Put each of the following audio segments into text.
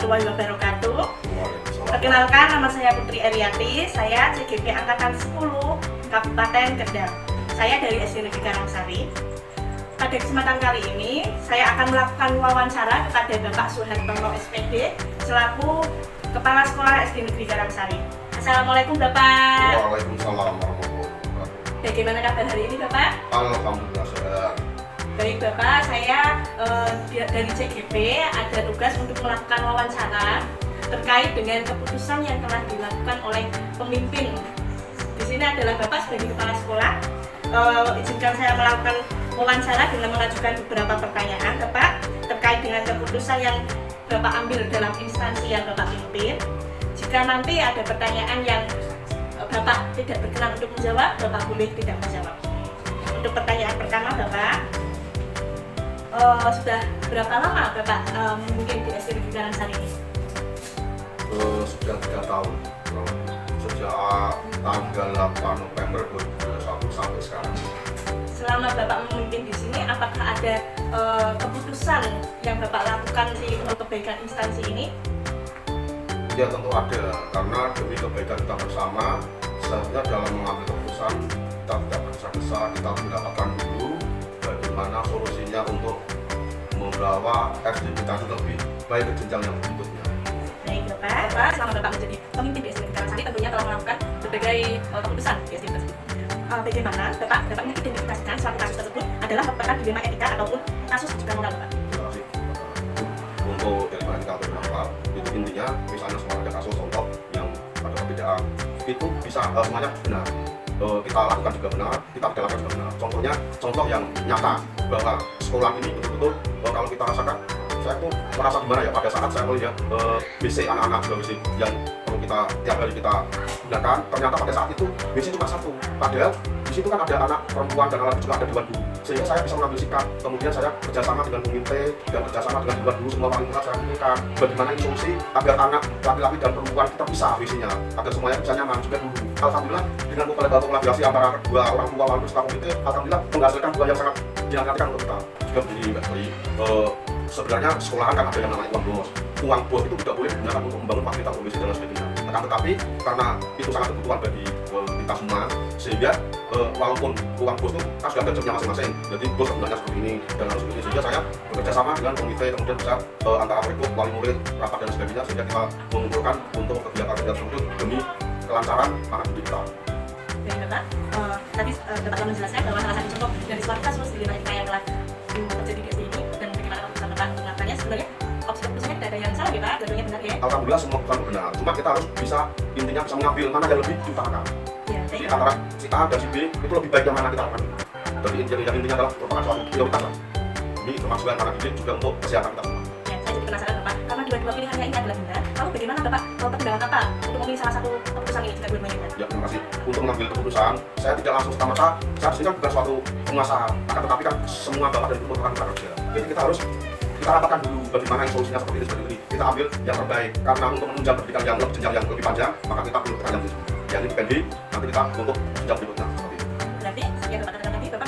warahmatullahi wabarakatuh. Waalaikumsalam. Perkenalkan, nama saya Putri Eriati. Saya CGP Angkatan 10 Kabupaten Kendal. Saya dari SD Negeri Karangsari. Pada kesempatan kali ini, saya akan melakukan wawancara kepada Bapak Suhartono SPD selaku Kepala Sekolah SD Negeri Karangsari. Assalamualaikum Bapak. Waalaikumsalam warahmatullahi wabarakatuh. Bagaimana kabar hari ini Bapak? Alhamdulillah sehat. Baik Bapak, saya dari CGP ada tugas untuk melakukan wawancara terkait dengan keputusan yang telah dilakukan oleh pemimpin. Di sini adalah Bapak sebagai kepala sekolah. Izinkan saya melakukan wawancara dengan mengajukan beberapa pertanyaan Bapak terkait dengan keputusan yang Bapak ambil dalam instansi yang Bapak pimpin. Jika nanti ada pertanyaan yang Bapak tidak berkenan untuk menjawab, Bapak boleh tidak menjawab. Untuk pertanyaan pertama Bapak, sudah berapa lama Bapak mungkin di SD Negeri Karangsari ini? Sudah 3 tahun, sejak tanggal 8 November 2021 sampai sekarang. Selama Bapak memimpin di sini, apakah ada keputusan yang Bapak lakukan untuk kebaikan instansi ini? Ya tentu ada, karena demi kebaikan kita bersama, seharusnya dalam mengambil keputusan kita tidak tergesa-gesa, kita mendapatkan dulu bagaimana solusinya untuk membawa SD kita itu lebih baik ke jenjang yang berikutnya. Baik Bapak, selama Bapak menjadi pemimpin di SD Negeri Karangsari tentunya telah melakukan berbagai keputusan di SD tersebut. Bagaimana Bapak mengidentifikasikan suatu kasus tersebut adalah merupakan dilema etika ataupun kasus kejutan moral Bapak? Terima kasih. Untuk dilema etika atau moral, itu intinya misalnya semua ada kasus contoh yang ada perbedaan, itu bisa semuanya benar. Kita lakukan juga benar, kita tidak lakukan juga benar. Contohnya, contoh yang nyata bahwa sekolah ini betul-betul kalau kita rasakan, saya tuh merasa gimana ya pada saat saya melihat WC anak-anak juga WC yang perlu kita tiap hari kita gunakan, ternyata pada saat itu WC cuma satu, padahal di situ kan ada anak perempuan dan anak juga ada dewan guru, sehingga saya bisa mengambil sikap. Kemudian saya kerjasama dengan komite dan kerjasama dengan dewan guru semua paling saya pikirkan bagaimana ini solusi agar anak laki-laki dan perempuan kita bisa WC-nya agar semuanya bisa nyaman juga dulu. Alhamdulillah dengan kolaborasi antara kedua orang tua lalu setelah komite, alhamdulillah menghasilkan buah yang sangat dinantikan untuk kita. Juga begini Mbak Sri, sebenarnya sekolahan kan ada yang namanya uang bos. Uang bos itu tidak boleh digunakan untuk membangun fasilitas WC dan sebagainya. Tetapi karena itu sangat kebutuhan bagi kita semua, sehingga walaupun uang bos itu kan sudah ada jamnya masing-masing. Jadi bos sebenarnya seperti ini dan harus seperti ini, sehingga saya bekerja sama dengan komite, kemudian bisa antara rektor, wali murid, rapat dan sebagainya, sehingga kita mengumpulkan untuk kegiatan-kegiatan tersebut demi kelancaran anak didik kita. Baik Bapak, tadi Bapak telah menjelaskan bahwa salah satu contoh dari suatu kasus dilema etika yang telah terjadi di SD ini dan bagaimana keputusan Bapak melakukannya. Sebenarnya opsi keputusannya tidak ada yang salah ya Pak, dua-duanya benar ya? Alhamdulillah semua keputusan benar, cuma kita harus bisa intinya bisa mengambil mana yang lebih diutamakan. Ya, Jadi antara si A dan si B itu lebih baik yang mana kita lakukan. Jadi yang intinya adalah merupakan suatu prioritas lah. Ini kemajuan anak didik juga untuk kesehatan kita semua. Ya, saya jadi penasaran Bapak, karena dua-dua pilihannya ini adalah benar, lalu bagaimana Bapak pertimbangan apa untuk memilih salah satu keputusan ini jika dua-duanya benar? Ya terima kasih. Untuk mengambil keputusan, saya tidak langsung serta-merta. Saya disini kan bukan suatu penguasa, akan tetapi kan semua bapak dan ibu merupakan kita kerja. Jadi kita harus kita rapatkan dulu bagaimana solusinya seperti ini seperti ini. Kita ambil yang terbaik karena untuk menunjang pendidikan yang jenjang yang lebih panjang, maka kita perlu yang tinggi. Yang ini dipending, nanti kita untuk jenjang berikutnya seperti itu. Berarti yang Bapak katakan tadi, Bapak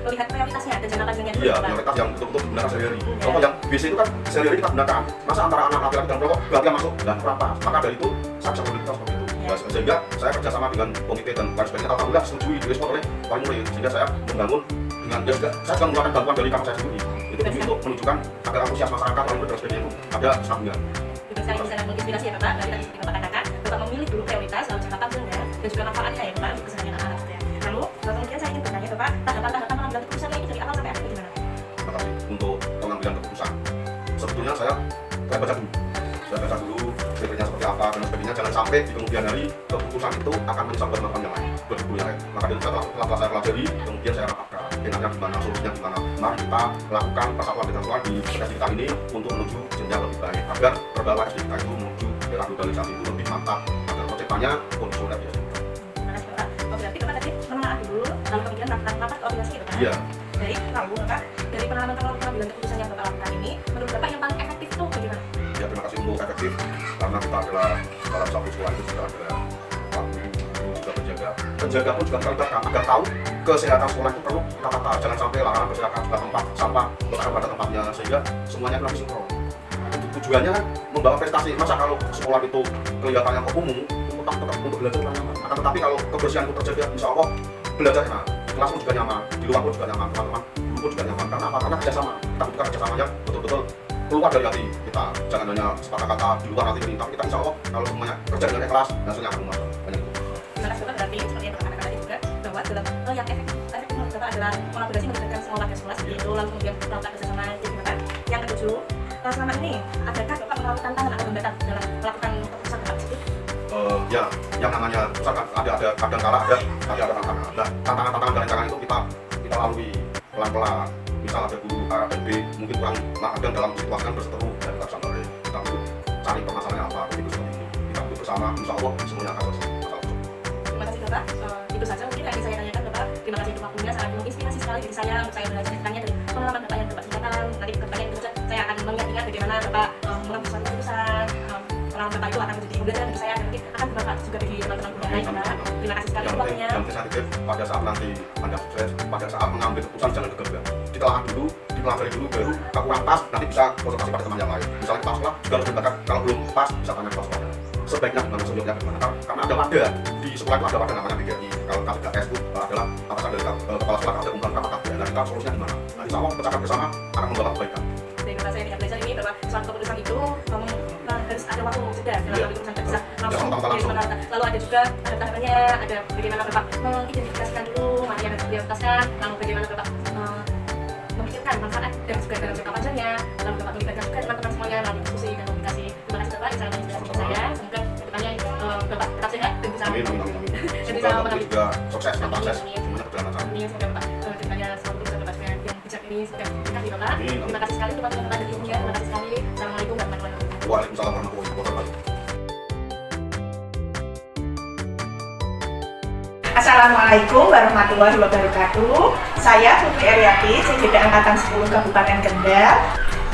melihat prioritasnya dan jangka panjangnya dulu Iya, Bapak. prioritas yang betul-betul digunakan sehari-hari. Contoh yang WC itu kan sehari-hari kita gunakan. Masa antara anak laki-laki dan perempuan bagian masuk dan berapa? Maka dari itu saya bisa memilih seperti itu. Ya. Sehingga saya kerjasama dengan komite dan lain sebagainya. Alhamdulillah setujui direspon oleh wali murid, sehingga saya membangun dengan ya juga saya juga mengeluarkan bantuan dari kamar saya sendiri. Itu demi untuk menunjukkan agar antusias masyarakat wali murid dan sebagainya itu ada sambungan. Juga sekali bisa menginspirasi ya Bapak, dari tadi seperti Bapak katakan, Bapak memilih dulu prioritas, lalu jangka panjangnya dan juga manfaatnya ya Bapak untuk kesenangan anak-anak gitu ya. Lalu kemudian saya ingin bertanya Bapak, tahapan-tahapan mengambil keputusannya ini dari awal sampai akhir bagaimana? Terima kasih untuk pengambilan keputusan. Sebetulnya saya baca dulu. Saya baca dulu kriteria seperti apa dan sebagainya. Jangan sampai di kemudian hari keputusan itu akan menyebabkan masalah yang lain, beribu yang lain. Maka dari itu setelah saya pelajari, kemudian saya rapatkan enaknya gimana, solusinya gimana. Mari kita lakukan persatuan dengan kesatuan di SD kita ini untuk menuju jenjang lebih baik agar terbawa SD kita itu menuju era globalisasi itu lebih mantap agar terciptanya kondisi ya. Terima kasih Bapak. Oh berarti Bapak tadi menelaah dulu, lalu kemudian rapat koordinasi gitu kan? Iya. Baik, lalu Bapak, dari pengalaman pengambilan keputusan yang Bapak lakukan ini, menurut Bapak yang paling efektif itu bagaimana? Ya terima kasih untuk efektif karena kita adalah dalam satu sekolah itu sudah ada waktu juga penjaga pun juga terlibatkan agar tahu kesehatan sekolah itu perlu kita tata, jangan sampai larangan berserakan pada tempat sampah berada pada tempatnya, sehingga semuanya lebih sinkron. tujuannya kan membawa prestasi. Masa kalau sekolah itu kelihatannya kok umum, tetap untuk belajar nyaman. Akan tetapi kalau kebersihan itu terjaga, insya Allah belajar enak, kelas pun juga nyaman, di luar pun juga nyaman, teman-teman guru pun juga nyaman. Karena apa? Karena kerjasama. Kita butuhkan kerjasama yang betul-betul keluar dari hati kita. Jangan hanya sepatah kata di luar hati ini, tapi kita insya Allah kalau semuanya kerja dengan ikhlas, hasilnya akan muncul. Banyak itu. Terima kasih Bapak, berarti seperti yang anak-anak tadi juga bahwa dalam yang efektif menurut Bapak adalah kolaborasi melibatkan semua warga sekolah seperti itu, lalu kemudian melakukan kerjasama jadi Bapak. Yang ketujuh, selama ini adakah Bapak mengalami tantangan atau hambatan dalam melakukan keputusan Bapak tersebut? Ya, yang namanya misalkan ada kadang-kala ada tantangan. Nah, tantangan dan tantangan itu kita lalui pelan-pelan. Misal ada guru A dan B mungkin kurang makan dalam situasi yang berseteru, dan kita bisa mulai kita cari permasalahannya apa, begitu seperti itu. Kita duduk bersama, insya Allah semuanya akan selesai masalah tersebut. Terima kasih Bapak. Itu saja mungkin yang ingin saya tanyakan Bapak. Terima kasih untuk waktunya, sangat menginspirasi sekali diri saya untuk saya belajar ceritanya dari pengalaman Bapak yang Bapak ceritakan. Nanti ke depannya saya akan mengingat bagaimana Bapak mengambil suatu keputusan. Pengalaman Bapak itu akan menjadi pembelajaran bagi saya dan mungkin akan bermanfaat juga bagi teman-teman guru yang lain. Terima kasih sekali untuk waktunya. Yang sensitif pada saat nanti Anda sukses, pada saat mengambil keputusan jangan gegabah. Ditelaah dulu, dipelajari dulu, baru kalau kurang pas nanti bisa konsultasi pada teman yang lain. Misalnya kita sekolah juga harus mendengarkan, kalau belum pas bisa tanya ke sekolah. Sebaiknya gimana, sejauhnya gimana? Karena ada wadah di sekolah itu ada wadah namanya BGI. Kalau K3S itu adalah atasan dari kepala sekolah ada unggahan kata KPN. Dan kita solusinya gimana? Nah, insya Allah pecahkan bersama akan membawa kebaikan. Dari kata saya yang belajar ini bahwa suatu keputusan itu harus ada waktu jeda dalam mengambil keputusan, tidak bisa langsung. Lalu ada juga ada tahapannya, ada bagaimana Bapak mengidentifikasikan dulu mana yang harus diprioritaskan, lalu bagaimana Bapak memikirkan manfaat dan juga dalam jangka panjangnya, lalu Bapak melibatkan juga teman-teman semuanya melalui diskusi dan komunikasi. Terima kasih Bapak yang sangat menginspirasi saya. Semoga kedepannya Bapak tetap sehat dan bisa Semoga juga sukses dan sukses semuanya berjalan lancar. Semoga Bapak kedepannya selalu bisa mendapatkan yang bijak ini. Semoga berkah Bapak. Terima kasih sekali untuk teman-teman dari ilmunya. Terima kasih sekali. Assalamualaikum warahmatullahi wabarakatuh. Waalaikumsalam warahmatullahi wabarakatuh. Assalamualaikum warahmatullahi wabarakatuh. Saya Putri Aryati, CGD Angkatan 10 Kabupaten Kendal.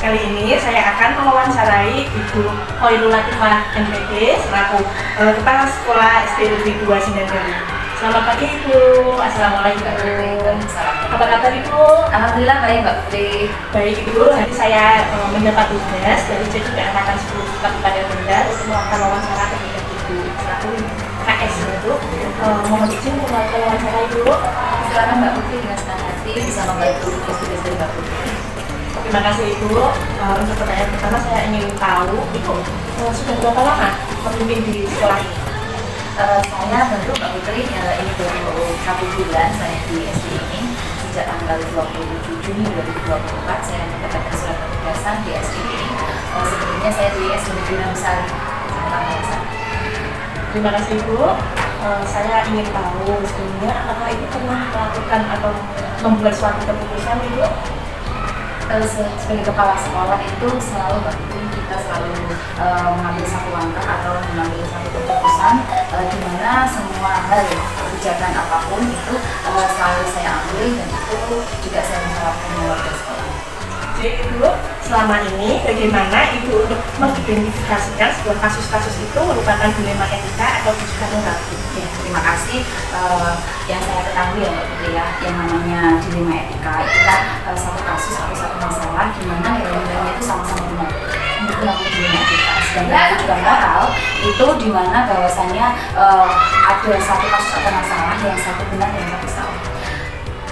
Kali ini saya akan mewawancarai Ibu Hoirul Latifah MPD selaku Kepala Sekolah SD Negeri 2 Sindanggawi. Selamat pagi Ibu. Assalamualaikum. Apa kabar Ibu? Alhamdulillah baik Mbak Putri. Baik Ibu, jadi saya mendapat tugas dari CGD Angkatan 10 Kabupaten Kendal untuk melakukan wawancara terhadap Ibu selaku KS itu. Mohon izin untuk melakukan wawancara Ibu. Silakan Mbak Putri dengan senang hati bisa membantu tugas dari Mbak Putri. Terima kasih Ibu. Untuk pertanyaan pertama saya ingin tahu Ibu sudah berapa lama memimpin di sekolah ini? Saya baru Mbak Putri, ini baru 1 bulan saya di SD ini. Sejak tanggal 27 Juni 2024 saya mendapatkan surat penugasan di SD ini. Sebelumnya saya di SD Negeri Sari. Terima kasih Ibu. Saya ingin tahu sebelumnya apakah Ibu pernah melakukan atau membuat suatu keputusan Ibu? Sebagai kepala sekolah itu selalu Mbak Putri, kita selalu mengambil satu langkah atau mengambil satu keputusan di mana semua hal kebijakan apapun itu selalu saya ambil dan itu juga saya menerapkan warga sekolah. Jadi Ibu, selama ini bagaimana Ibu untuk mengidentifikasikan sebuah kasus-kasus itu merupakan dilema etika atau juga moral? Ya, terima kasih. Yang saya ketahui ya Mbak Putri ya, yang namanya dilema etika itu kan satu kasus atau satu masalah di mana nilai-nilainya itu sama-sama benar untuk melakukan dilema etika. Sedangkan yang juga moral itu di mana bahwasannya ada satu kasus atau masalah yang satu benar dan satu salah.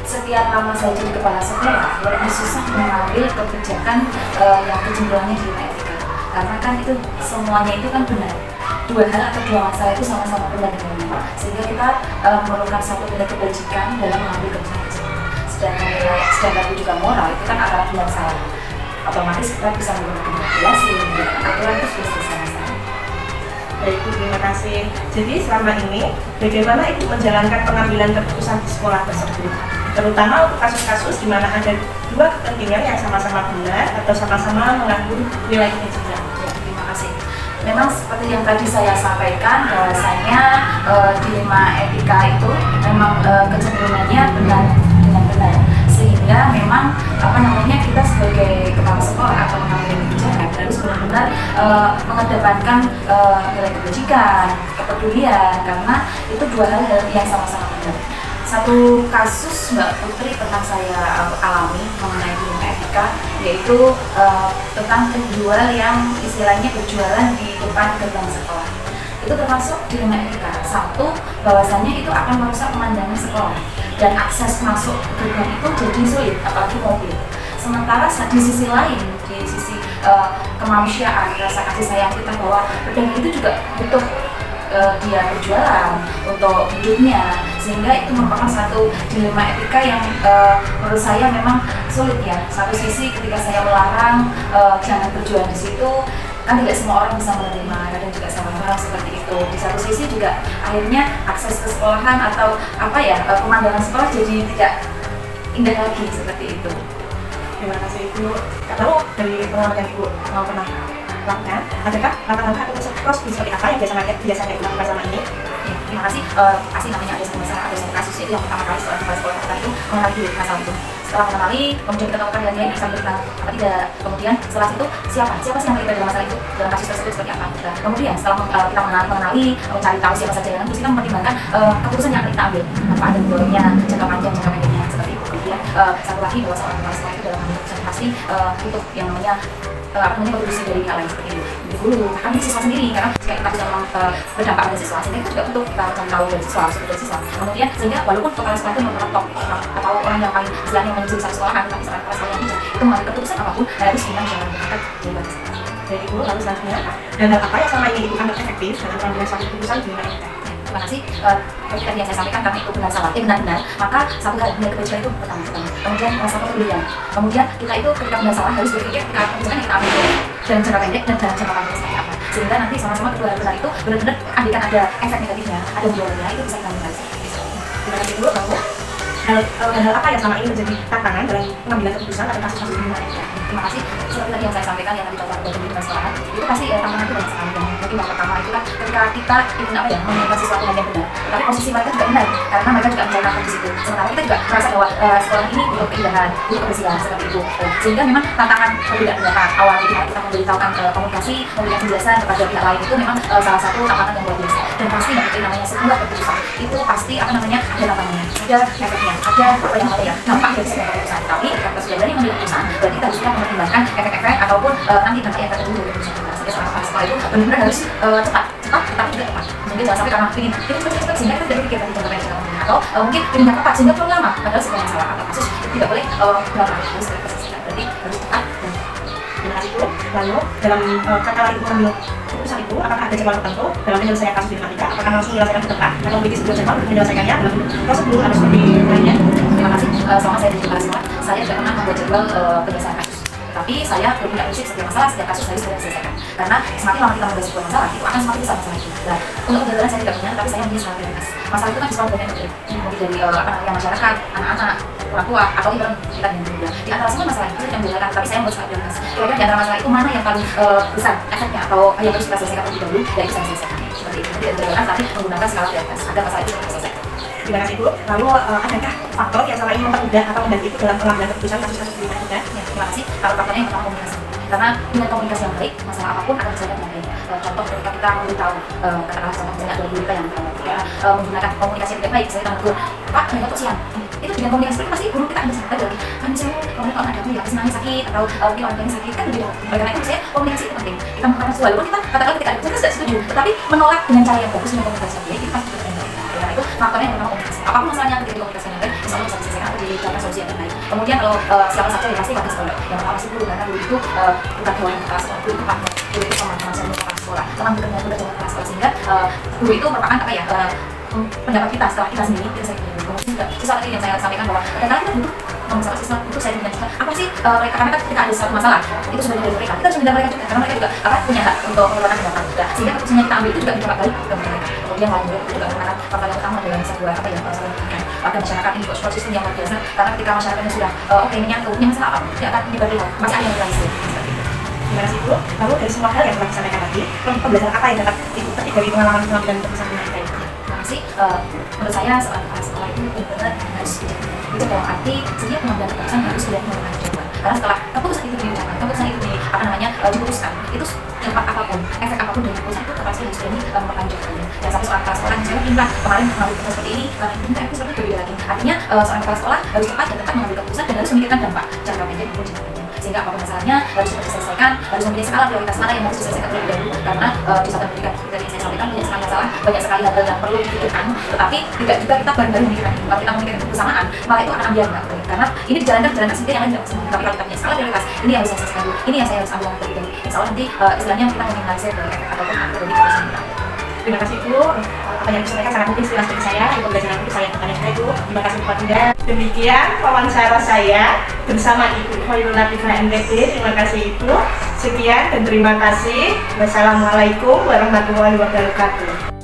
Setiap lama saya jadi kepala sekolah, lebih susah mengambil kebijakan yang kecenderungannya dilema etika. Karena kan itu semuanya itu kan benar. Dua hal atau dua masalah itu sama-sama benar dengan sehingga kita memerlukan satu nilai kebajikan dalam mengambil keputusan. Sedangkan juga moral itu kan antara benar salah. Otomatis kita bisa menggunakan regulasi, menggunakan aturan itu sudah sama-sama. Baik Bu, terima kasih. Jadi selama ini bagaimana Ibu menjalankan pengambilan keputusan di sekolah tersebut? Terutama untuk kasus-kasus di mana ada dua kepentingan yang sama-sama benar atau sama-sama mengandung nilai kebajikan. Ya, terima kasih. Memang seperti yang tadi saya sampaikan bahwasanya dilema etika itu memang kecenderungannya benar dengan benar, sehingga memang kita sebagai kepala sekolah atau mengambil kebijakan harus benar-benar mengedepankan nilai kebajikan, kepedulian, karena itu dua hal yang sama-sama benar. Satu kasus Mbak Putri pernah saya alami mengenai dilema etika yaitu tentang penjual yang istilahnya berjualan di depan gerbang sekolah. Itu termasuk dilema etika. Satu, bahwasannya itu akan merusak pemandangan sekolah dan akses masuk gerbang itu jadi sulit, apalagi mobil. Sementara di sisi lain, di sisi kemanusiaan, rasa kasih sayang kita bahwa pedagang itu juga butuh dia berjualan untuk hidupnya, sehingga itu merupakan satu dilema etika yang menurut saya memang sulit ya. Satu sisi ketika saya melarang jangan berjualan di situ, kan tidak semua orang bisa menerima, kadang juga salah seperti itu. Di satu sisi juga akhirnya akses ke sekolahan atau pemandangan sekolah jadi tidak indah lagi seperti itu. Terima kasih Ibu. Lalu dari pengalaman yang Ibu pernah lakukan, adakah langkah-langkah atau prosedur seperti apa yang biasanya Ibu lakukan selama ini? Ya, terima kasih. Pasti namanya ada satu masalah, ada satu kasus, yaitu yang pertama kali seorang kepala sekolah kita itu mengenali dulu masalah itu. Setelah mengenali, kemudian kita lakukan kajian bisa berkenal apa tidak. Kemudian setelah itu siapa sih yang terlibat dalam masalah itu, dalam kasus tersebut seperti apa. Nah, kemudian setelah kita mengenali, mencari tahu siapa saja, terus kita mempertimbangkan keputusan yang akan kita ambil. Apa ada peluangnya, jangka panjang, jangka pendeknya, seperti itu. Kemudian satu lagi bahwa seorang kepala sekolah itu dalam keputusan pasti untuk yang namanya kontribusi dari hal lain seperti itu. Dulu kami siswa sendiri, karena jika kita bisa memang berdampak pada siswa, sehingga kita juga butuh kita mencari tahu dari siswa, dari siswa. Kemudian sehingga walaupun kepala sekolah itu merupakan top atau orang yang paling istilahnya menjadi satu sekolahan, tapi seorang kepala sekolah yang tidak itu mengambil keputusan apapun harus dengan jalan dekat dari batas. Dari Ibu, lalu selanjutnya dan hal apa yang selama ini Ibu anggap efektif dalam pengambilan suatu keputusan di dunia etika? Terima kasih. Seperti tadi yang saya sampaikan, karena itu benar-benar, maka satu hal nilai kebajikan itu pertama. Kemudian rasa kepedulian. Kemudian kita itu ketika benar salah harus berpikir keputusan yang kita ambil dalam jangka pendek dan dalam jangka panjang seperti apa. Sehingga nanti sama-sama kedua hal besar itu benar-benar andaikan ada efek negatifnya, ada buahnya, itu bisa kita minimalisir. Terima kasih Ibu. Lalu hal apa yang selama ini menjadi tantangan dalam pengambilan keputusan atau kasus-kasus di dunia etika? Terima kasih. Seperti tadi yang saya sampaikan, yang tadi contoh dari di sekolahan, itu pasti tantangan itu banyak sekali. Mungkin yang pertama itu kan ketika kita ingin menginginkan sesuatu yang benar, tapi posisi mereka juga benar, karena mereka juga mencari di situ. Sementara kita juga merasa bahwa sekolah ini butuh keindahan, butuh kebersihan seperti itu. Sehingga memang tantangan tidak awal ketika kita memberitahukan komunikasi, memberikan penjelasan kepada pihak lain itu memang salah satu tantangan yang luar biasa. Dan pasti namanya sebuah keputusan itu pasti ada tantangannya, ada efeknya, ada dampak dari sebuah keputusan. Tapi ketika kita sudah berani mengambil keputusan, berarti kita bisa mempertimbangkan efek-efek ataupun nanti dampak yang terjadi dari keputusan kita. Sebagai seorang kepala sekolah itu benar-benar harus cepat tapi juga tepat. Mungkin jangan sampai karena ingin cepat sehingga kita tidak berpikir tadi jangka pendek atau mungkin ingin tepat sehingga terlalu lama. Padahal sebuah masalah atau kasus itu tidak boleh berlama, harus selesai. Berarti harus cepat. Terima kasih Bu. Lalu dalam kala Ibu mengambil keputusan Ibu, apakah ada jadwal tertentu dalam penyelesaian kasus di dunia etika? Apakah langsung menyelesaikan di tempat atau memiliki sebuah jadwal untuk menyelesaikannya dalam prosedur atau seperti lainnya? Terima kasih. Selama saya di kepala sekolah, saya tidak pernah membuat jadwal penyelesaian kasus. Tapi saya punya prinsip setiap masalah, setiap kasus harus diselesaikan. Karena semakin lama kita membahas sebuah masalah, itu akan semakin besar masalah itu. Nah, untuk penjelasan saya tidak punya, tapi saya punya sebuah prioritas. Masalah itu kan sesuatu banyak mungkin dari masyarakat, anak-anak, orang tua, atau even kita yang muda. Di antara semua masalah itu yang dijelaskan, tapi saya membuat sebuah prioritas. Kira-kira di antara masalah itu mana yang paling besar efeknya atau yang harus kita selesaikan terlebih dahulu, dan itu saya selesaikan. Seperti itu. Jadi dijelaskan tadi menggunakan skala prioritas agar masalah itu selesai. Terima kasih Bu. Lalu adakah faktor yang selama ini mempermudah atau membantu Ibu dalam pengambilan keputusan kasus-kasus di dunia etika? Ya, terima kasih. Kalau faktornya yang pertama komunikasi. Karena dengan komunikasi yang baik, masalah apapun akan diselesaikan dengan baik. Contoh ketika kita memberitahu, katakanlah contoh misalnya ada berita yang menggunakan komunikasi yang tidak baik, saya tegur, Pak, mereka kok siang. Itu dengan komunikasi itu pasti guru kita akan bisa lagi. Kan misalnya kalau ada apa ya, kesenangan sakit atau mungkin orang yang sakit kan lebih dahulu. Karena itu saya komunikasi itu penting. Kita mengatakan sesuatu, walaupun kita katakan ketika ada kita tidak setuju, tetapi menolak dengan cara yang bagus dengan komunikasi yang baik itu pasti kita penting. Karena itu faktornya yang pertama komunikasi. Apapun masalahnya ketika komunikasi yang baik, insya Allah bisa diselesaikan atau dicarikan solusi yang terbaik. Kemudian kalau siapa saja yang pasti wakil sekolah. Yang pertama sih guru, karena guru itu bukan hewan yang kepala sekolah, guru itu partner, guru itu teman-teman saya kepala sekolah, teman bekerja juga dengan kepala sekolah, sehingga guru itu merupakan pendapat kita setelah kita sendiri kita saya pilih. Kemudian juga sesuatu yang saya sampaikan bahwa kadang-kadang kita butuh masalah siswa untuk saya dengan siswa apa sih mereka, karena ketika ada suatu masalah itu sudah dari mereka, kita harus mendengar mereka juga karena mereka juga punya hak untuk mengeluarkan pendapat juga, sehingga keputusan yang kita ambil itu juga dicoba balik ke mereka. Kemudian lalu juga merupakan faktor yang utama dalam sebuah saling pendidikan pada masyarakat ini support system yang luar biasa, karena ketika masyarakatnya sudah menyatu punya masalah apa dia akan dibagi masih ada yang berlangsung seperti itu. Terima kasih Bu. Lalu dari semua hal yang telah disampaikan tadi, pembelajaran apa yang dapat Ibu petik dari pengalaman pengambilan keputusan dunia etika ini? Terima kasih. Menurut saya seorang kepala sekolah itu benar-benar harus bijak dalam arti setiap pengambilan keputusan harus sudah melakukan coba. Karena setelah keputusan itu diucapkan, keputusan itu diputuskan, itu dampak apapun, efek apapun dari keputusan itu pasti harus berani mempertanggungjawabkannya. Dan sampai seorang kepala sekolah misalnya bilang kemarin mengambil keputusan seperti ini, karena ini efek seperti itu berbeda lagi. Artinya seorang kepala sekolah harus tepat dan tepat mengambil keputusan dan harus memikirkan dampak jangka pendek maupun jangka panjang. sehingga apapun masalahnya harus cepat diselesaikan, harus memilih skala prioritas mana yang harus diselesaikan terlebih dahulu, karena di satuan pendidikan seperti yang saya sampaikan banyak sekali masalah, banyak sekali hal yang perlu dipikirkan, tetapi tidak juga kita baru-baru memikirkan. Kalau kita memikirkan itu bersamaan, malah itu akan ambil nggak baik, karena ini dijalankan sendiri yang lain tidak bisa. Tapi kalau kita punya skala prioritas, ini yang harus saya selesaikan dulu, ini yang saya harus ambil terlebih dahulu. Insya Allah nanti istilahnya kita meminimalisir dari efek ataupun aktor dari proses kita. Terima kasih Bu, apa yang disampaikan sangat menginspirasi bagi saya, untuk belajar untuk saya bertanya saya Bu. Terima kasih Bu Anda. Demikian wawancara saya bersama Ibu Khairul Latifah MTD. Terima kasih Ibu. Sekian dan terima kasih. Wassalamualaikum warahmatullahi wabarakatuh.